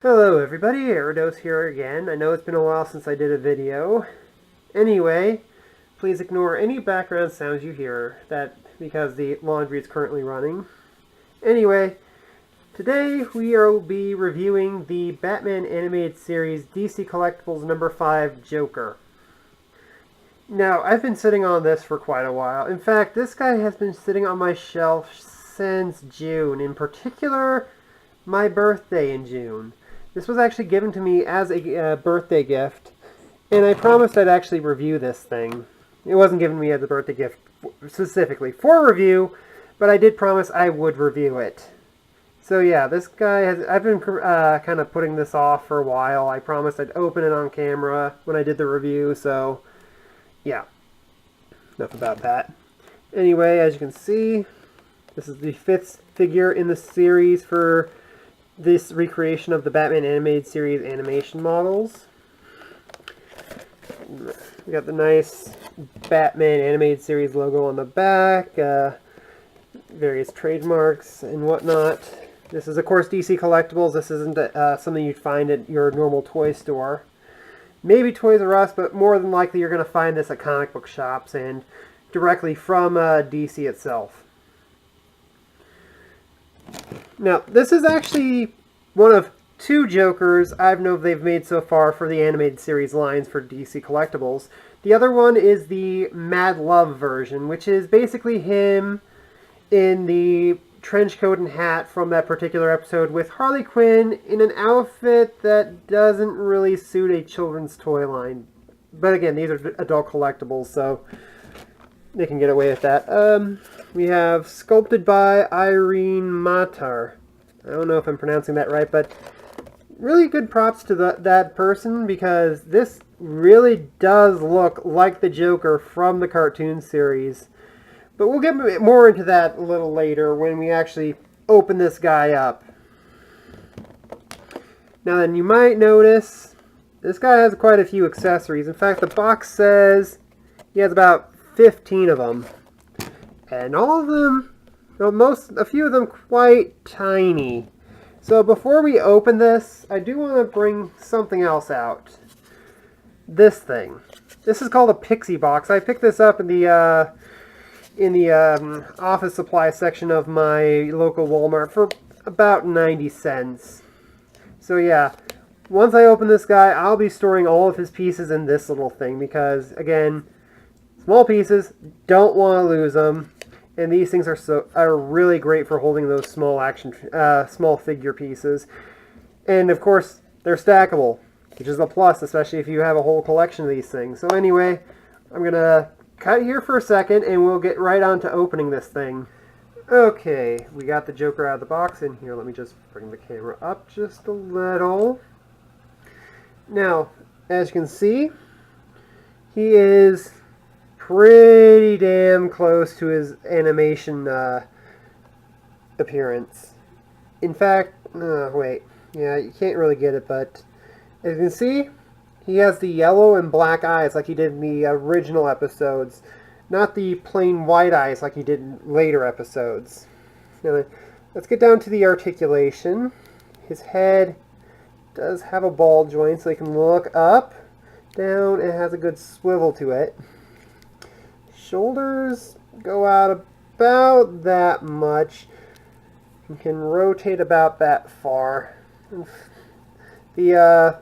Hello everybody, Aerodose here again. I know it's been a while since I did a video. Anyway, please ignore any background sounds you hear, because the laundry is currently running. Anyway, today we will be reviewing the Batman animated series DC Collectibles number 5 Joker. Now, I've been sitting on this for quite a while. In fact, this guy has been sitting on my shelf since June. In particular, my birthday in June. This was actually given to me as a birthday gift, and I promised I'd actually review this thing. It wasn't given to me as a birthday gift specifically for review, but I did promise I would review it. So yeah, this guy I've been kind of putting this off for a while. I promised I'd open it on camera when I did the review, so yeah, enough about that. Anyway, as you can see, this is the 5th figure in the series for this recreation of the Batman animated series animation models. We got the nice Batman animated series logo on the back, various trademarks and whatnot. This is, of course, DC Collectibles. This isn't something you'd find at your normal toy store. Maybe Toys R Us, but more than likely you're going to find this at comic book shops and directly from DC itself. Now, this is actually one of 2 Jokers I know they've made so far for the animated series lines for DC Collectibles. The other one is the Mad Love version, which is basically him in the trench coat and hat from that particular episode with Harley Quinn in an outfit that doesn't really suit a children's toy line. But again, these are adult collectibles, so they can get away with that. We have sculpted by Irene Matar. I don't know if I'm pronouncing that right, but really good props to that person, because this really does look like the Joker from the cartoon series. But we'll get more into that a little later when we actually open this guy up. Now then, you might notice this guy has quite a few accessories. In fact, the box says he has about 15 of them. And all of them, a few of them quite tiny. So before we open this, I do want to bring something else out. This thing. This is called a Pixie box. I picked this up in the office supply section of my local Walmart for about 90 cents. So yeah, once I open this guy, I'll be storing all of his pieces in this little thing because, again, small pieces, don't want to lose them. And these things are really great for holding those small figure pieces. And of course, they're stackable, which is a plus, especially if you have a whole collection of these things. So anyway, I'm going to cut here for a second, and we'll get right on to opening this thing. Okay, we got the Joker out of the box, and here, let me just bring the camera up just a little. Now, as you can see, he is pretty damn close to his animation appearance. In fact, wait, yeah, you can't really get it, but as you can see, he has the yellow and black eyes like he did in the original episodes, not the plain white eyes like he did in later episodes. Now, let's get down to the articulation. His head does have a ball joint, so he can look up, down, and it has a good swivel to it. Shoulders go out about that much. You can rotate about that far. The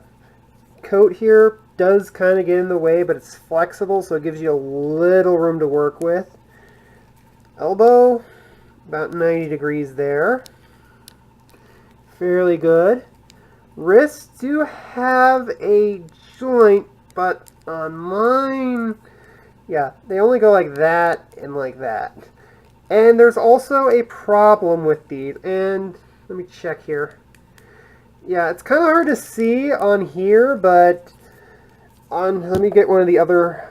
coat here does kind of get in the way, but it's flexible, so it gives you a little room to work with. Elbow, about 90 degrees there. Fairly good. Wrists do have a joint, but on mine, yeah, they only go like that and like that. And there's also a problem with these, and let me check here. Yeah, it's kind of hard to see on here, but let me get one of the other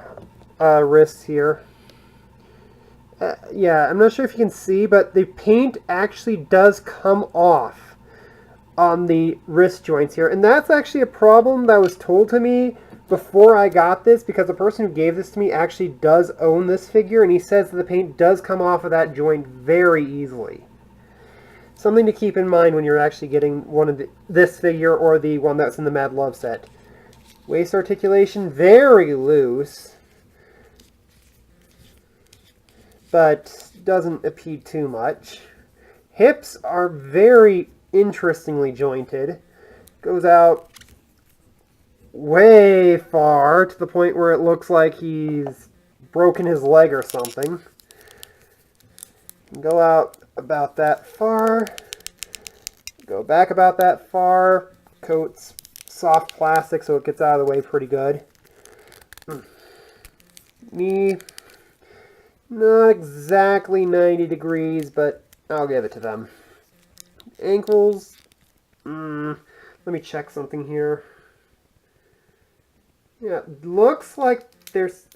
wrists here. Yeah, I'm not sure if you can see, but the paint actually does come off on the wrist joints here. And that's actually a problem that was told to me before I got this, because the person who gave this to me actually does own this figure, and he says that the paint does come off of that joint very easily. something to keep in mind when you're actually getting one of this figure or the one that's in the Mad Love set. Waist articulation, very loose, but doesn't impede too much. Hips are very interestingly jointed. Goes out way far to the point where it looks like he's broken his leg or something. Go out about that far. Go back about that far. Coat's soft plastic so it gets out of the way pretty good. Knee, not exactly 90 degrees, but I'll give it to them. Ankles, let me check something here. Yeah, looks like there's,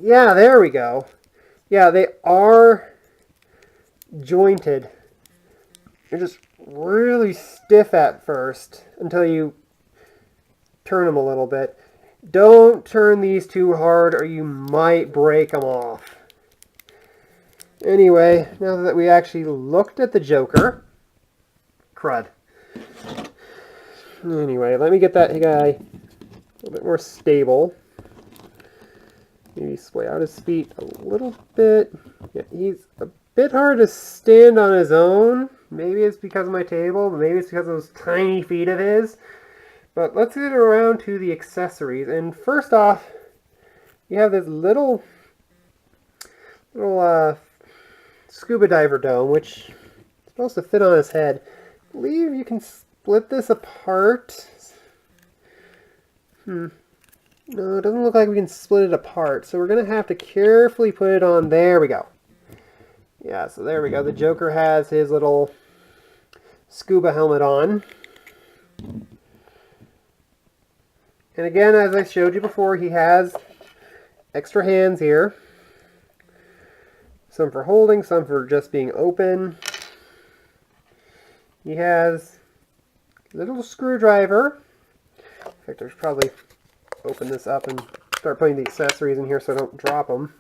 yeah, there we go. Yeah, they are jointed. They're just really stiff at first until you turn them a little bit. Don't turn these too hard or you might break them off. Anyway, now that we actually looked at the Joker, crud. Anyway, let me get that guy a little bit more stable. Maybe sway out his feet a little bit. Yeah, he's a bit hard to stand on his own. Maybe it's because of my table, but maybe it's because of those tiny feet of his. But let's get around to the accessories. And first off, you have this little scuba diver dome, which is supposed to fit on his head. I believe you can split this apart. No, it doesn't look like we can split it apart. So we're going to have to carefully put it on. There we go. Yeah, so there we go. The Joker has his little scuba helmet on. And again, as I showed you before, he has extra hands here. Some for holding, some for just being open. He has a little screwdriver. In fact, I should probably open this up and start putting the accessories in here so I don't drop them.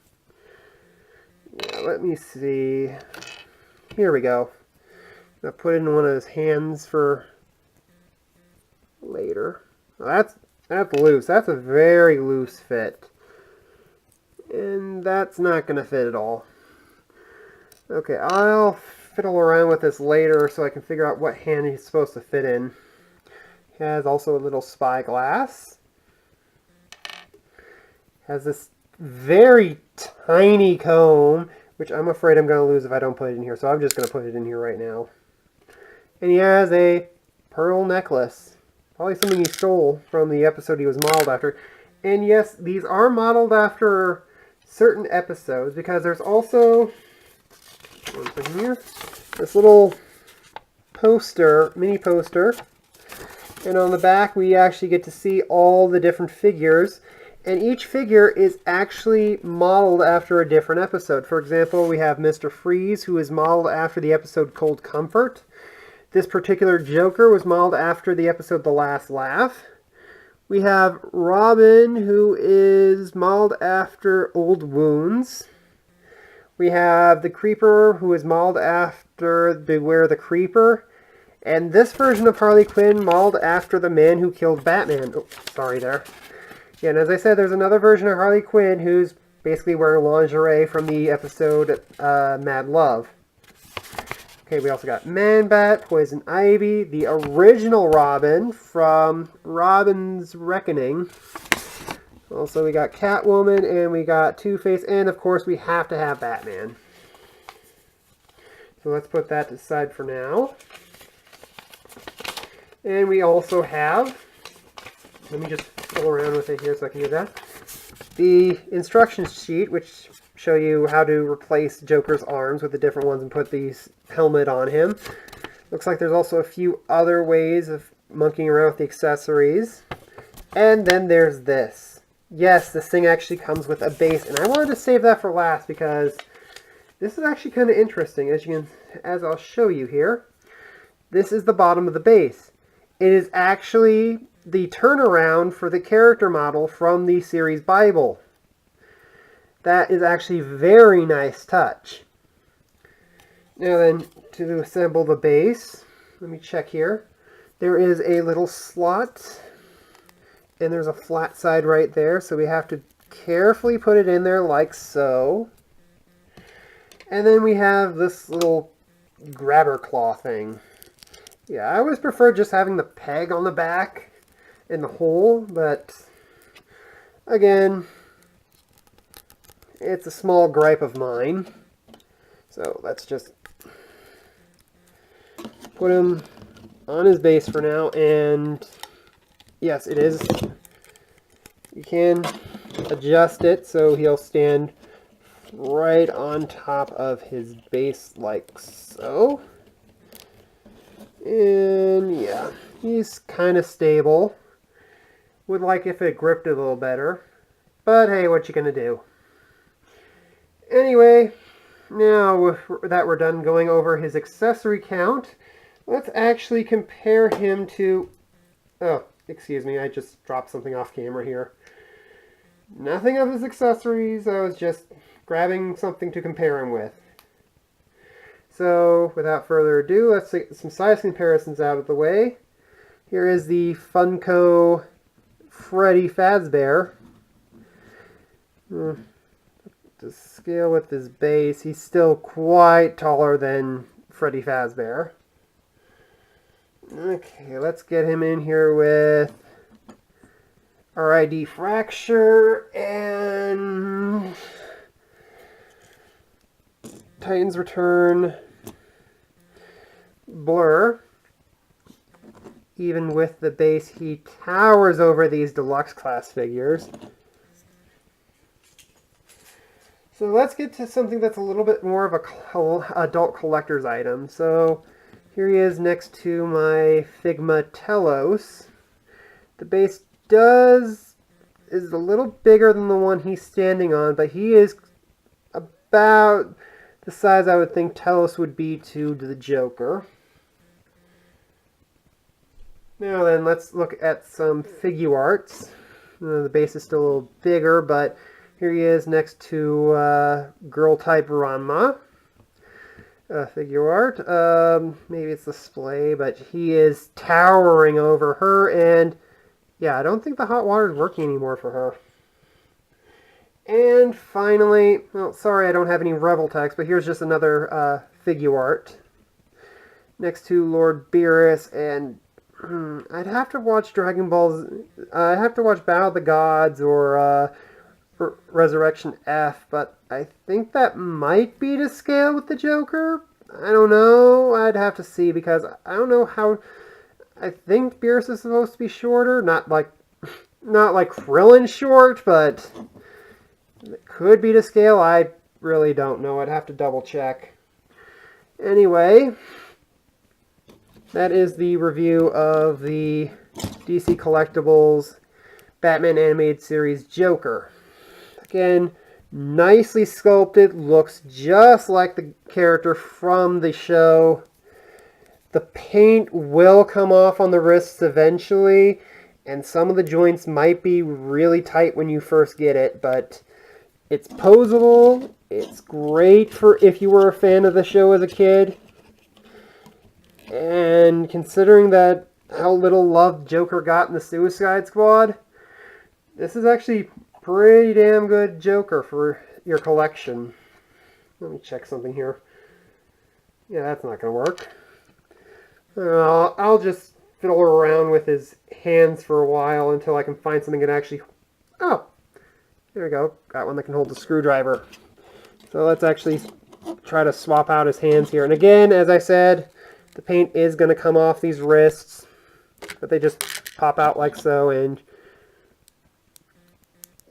Yeah, let me see. Here we go. I'll put in one of his hands for later. Well, that's loose. That's a very loose fit. And that's not going to fit at all. Okay, I'll fiddle around with this later so I can figure out what hand he's supposed to fit in. He has also a little spyglass. Has this very tiny comb, which I'm afraid I'm going to lose if I don't put it in here, so I'm just going to put it in here right now. And he has a pearl necklace. Probably something he stole from the episode he was modeled after. And yes, these are modeled after certain episodes, because there's also one thing here, this little poster, mini poster. And on the back we actually get to see all the different figures. And each figure is actually modeled after a different episode. For example, we have Mr. Freeze, who is modeled after the episode Cold Comfort. This particular Joker was modeled after the episode The Last Laugh. We have Robin, who is modeled after Old Wounds. We have the Creeper, who is modeled after Beware the Creeper. And this version of Harley Quinn modeled after the man who killed Batman. Oh, sorry there. Yeah, and as I said, there's another version of Harley Quinn who's basically wearing lingerie from the episode Mad Love. Okay, we also got Man-Bat, Poison Ivy, the original Robin from Robin's Reckoning. Also, we got Catwoman, and we got Two-Face, and of course, we have to have Batman. So let's put that aside for now. And we also have, let me just fiddle around with it here so I can do that, the instructions sheet, which show you how to replace Joker's arms with the different ones and put the helmet on him. Looks like there's also a few other ways of monkeying around with the accessories. And then there's this. Yes, this thing actually comes with a base, and I wanted to save that for last because this is actually kind of interesting. As I'll show you here, this is the bottom of the base. It is actually the turnaround for the character model from the series Bible. That is actually a very nice touch. Now then, to assemble the base, let me check here. There is a little slot, and there's a flat side right there, so we have to carefully put it in there like so. And then we have this little grabber claw thing. Yeah, I always prefer just having the peg on the back and the hole, but again, it's a small gripe of mine. So let's just put him on his base for now, and yes, it is. You can adjust it so he'll stand right on top of his base like so. And yeah, he's kind of stable. Would like if it gripped a little better, but hey, what you gonna do? Anyway, now that we're done going over his accessory count, let's actually compare him to... Oh, excuse me, I just dropped something off camera here. Nothing of his accessories, I was just grabbing something to compare him with. So, without further ado, let's get some size comparisons out of the way. Here is the Funko Freddy Fazbear. To scale with his base, he's still quite taller than Freddy Fazbear. Okay, let's get him in here with RID Fracture and Titan's Return Blur. Even with the base, he towers over these deluxe class figures. So let's get to something that's a little bit more of a adult collector's item. So here he is next to my Figma Telos. The base is a little bigger than the one he's standing on, but he is about the size I would think Telos would be to the Joker. Now then, let's look at some Figuarts. The base is still a little bigger, but here he is next to girl-type Ranma. Figuart. Maybe it's display, but he is towering over her, and yeah, I don't think the hot water is working anymore for her. And finally, well, sorry I don't have any Revel text, but here's just another Figuart next to Lord Beerus, and I'd have to watch Dragon Balls. I'd have to watch Battle of the Gods or Resurrection F, but I think that might be to scale with the Joker. I don't know. I'd have to see, because I don't know how. I think Beerus is supposed to be shorter, not like Krillin short, but it could be to scale. I really don't know. I'd have to double check. Anyway, that is the review of the DC Collectibles Batman Animated Series Joker. Again, nicely sculpted, looks just like the character from the show. The paint will come off on the wrists eventually, and some of the joints might be really tight when you first get it, but it's posable. It's great for if you were a fan of the show as a kid. And considering that how little love Joker got in the Suicide Squad, this is actually pretty damn good Joker for your collection. Let me check something here. Yeah, that's not going to work. I'll just fiddle around with his hands for a while until I can find something that actually... Oh, there we go. Got one that can hold the screwdriver. So let's actually try to swap out his hands here. And again, as I said, the paint is going to come off these wrists, but they just pop out like so. And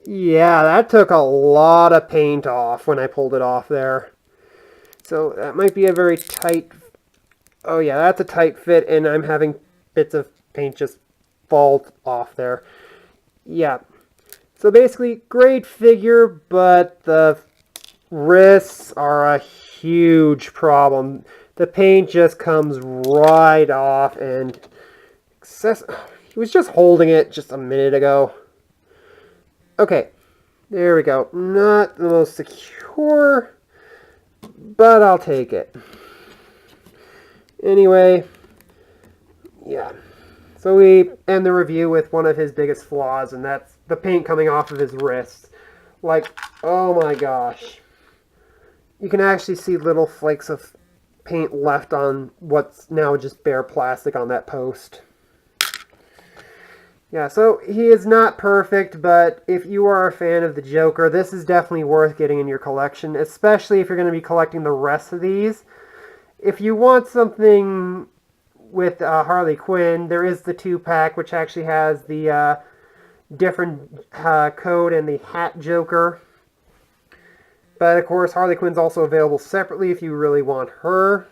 yeah, that took a lot of paint off when I pulled it off there. So that might be a very tight... Oh yeah, that's a tight fit, and I'm having bits of paint just fall off there. Yeah. So basically, great figure, but the wrists are a huge problem. The paint just comes right off, and he was just holding it just a minute ago. Okay, there we go. Not the most secure, but I'll take it. Anyway, yeah. So we end the review with one of his biggest flaws, and that's the paint coming off of his wrist. Like, oh my gosh. You can actually see little flakes of paint left on what's now just bare plastic on that post. Yeah, so he is not perfect, but if you are a fan of the Joker, this is definitely worth getting in your collection, especially if you're going to be collecting the rest of these. If you want something with Harley Quinn, there is the 2-pack, which actually has the different code and the hat Joker. But of course, Harley Quinn's also available separately if you really want her.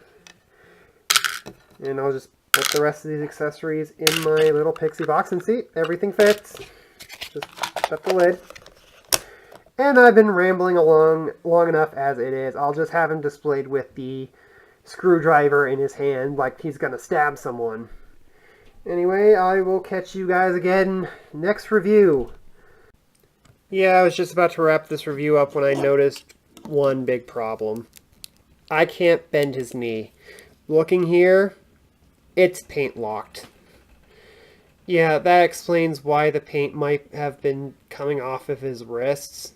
And I'll just put the rest of these accessories in my little pixie box and see, everything fits. Just shut the lid. And I've been rambling along long enough as it is. I'll just have him displayed with the screwdriver in his hand like he's gonna stab someone. Anyway, I will catch you guys again next review. Yeah, I was just about to wrap this review up when I noticed one big problem. I can't bend his knee. Looking here, it's paint locked. Yeah, that explains why the paint might have been coming off of his wrists.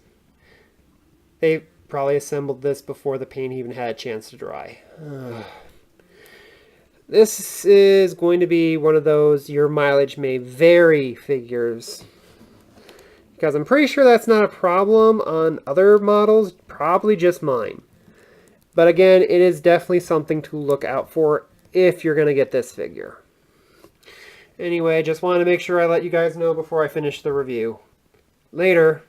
They probably assembled this before the paint even had a chance to dry. This is going to be one of those your mileage may vary figures. Because I'm pretty sure that's not a problem on other models, probably just mine. But again, it is definitely something to look out for if you're going to get this figure. Anyway, just wanted to make sure I let you guys know before I finish the review. Later.